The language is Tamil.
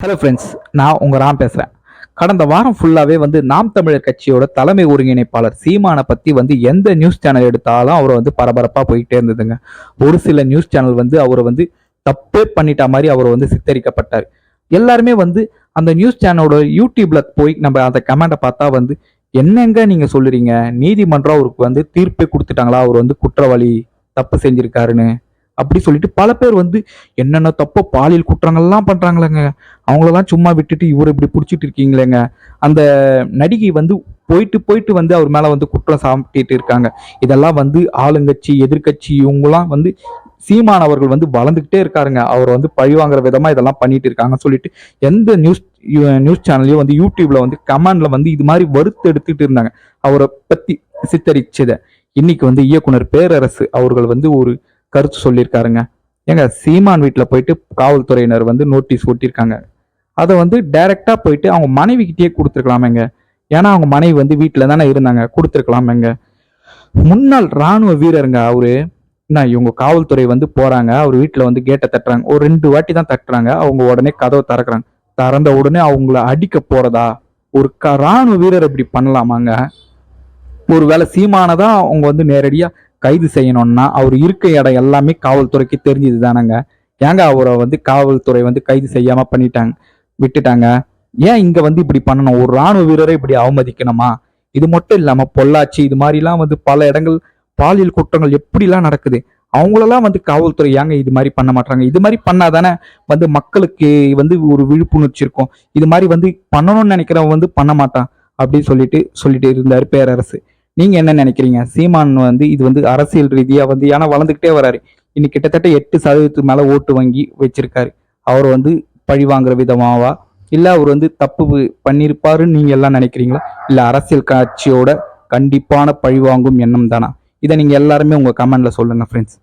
ஹலோ ஃப்ரெண்ட்ஸ், நான் உங்கள் ராம் பேசுகிறேன். கடந்த வாரம் ஃபுல்லாகவே நாம் தமிழர் கட்சியோட தலைமை ஒருங்கிணைப்பாளர் சீமானை பற்றி எந்த நியூஸ் சேனல் எடுத்தாலும் அவரை பரபரப்பாக போயிட்டே இருந்ததுங்க. ஒரு சில நியூஸ் சேனல் அவரை தப்பே பண்ணிட்ட மாதிரி அவரை சித்தரிக்கப்பட்டார். எல்லாருமே அந்த நியூஸ் சேனலோட யூடியூப்ல போய் நம்ம அந்த கமெண்டை பார்த்தா என்னங்க நீங்கள் சொல்லுறீங்க, நீதிமன்றம் அவருக்கு தீர்ப்பே கொடுத்துட்டாங்களா, அவர் குற்றவாளி தப்பு செஞ்சிருக்காருன்னு அப்படி சொல்லிட்டு பல பேர் என்னென்ன தப்போ பாலியல் குற்றங்கள்லாம் பண்றாங்களேங்க, அவங்களெல்லாம் சும்மா விட்டுட்டு இவர் இப்படி பிடிச்சிட்டு இருக்கீங்களேங்க. அந்த நடிகை போயிட்டு போயிட்டு அவர் மேல குற்றம் சாட்டிட்டு இருக்காங்க. இதெல்லாம் ஆளுங்கட்சி எதிர்கட்சி இவங்கலாம் சீமான் அவர்கள் வளர்ந்துகிட்டே இருக்காருங்க. அவர் பழிவாங்குற விதமா இதெல்லாம் பண்ணிட்டு இருக்காங்க சொல்லிட்டு எந்த நியூஸ் சேனல்லையும் யூடியூப்ல கமெண்ட்ல இது மாதிரி வறுத்து எடுத்துட்டு இருந்தாங்க அவரை பத்தி சித்தரிச்சத. இன்னைக்கு இயக்குனர் பேரரசு அவர்கள் ஒரு கருத்து சொல்லியிருக்காருங்க. ஏங்க, சீமான் வீட்டில் போயிட்டு காவல்துறையினர் நோட்டீஸ் ஒட்டியிருக்காங்க. அதை டைரக்டா போயிட்டு அவங்க மனைவி கிட்டே கொடுத்துருக்கலாமேங்க. ஏன்னா அவங்க மனைவி வீட்டில் தானே இருந்தாங்க, கொடுத்துருக்கலாமேங்க. முன்னாள் ராணுவ வீரருங்க அவரு. நான் இவங்க காவல்துறை போறாங்க, அவர் வீட்டில் கேட்டை தட்டுறாங்க. ஒரு 2 வாட்டி தான் தட்டுறாங்க. அவங்க உடனே கதவை திறக்கிறாங்க. திறந்த உடனே அவங்கள அடிக்க போறதா? ஒரு ராணுவ வீரர் இப்படி பண்ணலாமாங்க? ஒருவேளை சீமானதான் அவங்க நேரடியா கைது செய்யணும்னா அவர் இருக்க இடம் எல்லாமே காவல்துறைக்கு தெரிஞ்சது தானங்க. ஏங்க அவரை காவல்துறை கைது செய்யாம பண்ணிட்டாங்க, விட்டுட்டாங்க. ஏன் இங்க இப்படி பண்ணணும்? ஒரு ராணுவ வீரரை இப்படி அவமதிக்கணுமா? இது மட்டும் இல்லாம பொள்ளாச்சி இது மாதிரிலாம் பல இடங்கள் பாலியல் குற்றங்கள் எப்படிலாம் நடக்குது. அவங்களெல்லாம் காவல்துறை ஏங்க இது மாதிரி பண்ண மாட்டாங்க? இது மாதிரி பண்ணாதானே மக்களுக்கு ஒரு விழிப்புணர்ச்சி இருக்கும். இது மாதிரி பண்ணணும்னு நினைக்கிறவன் பண்ண மாட்டான் அப்படின்னு சொல்லிட்டு இருந்தாரு பேரரசு. நீங்க என்ன நினைக்கிறீங்க? சீமான் இது அரசியல் ரீதியா ஏன்னா வளர்ந்துகிட்டே வராரு. இன்னைக்கு கிட்டத்தட்ட 8% மேல ஓட்டு வங்கி வச்சிருக்காரு. அவர் பழி வாங்குற விதமாவா, இல்ல அவர் தப்பு பண்ணிருப்பாருன்னு நீங்க எல்லாம் நினைக்கிறீங்களா, இல்ல அரசியல் கட்சியோட கண்டிப்பான பழி வாங்கும் எண்ணம் தானா? இதை நீங்க எல்லாருமே உங்க கமெண்ட்ல சொல்லுங்க ஃப்ரெண்ட்ஸ்.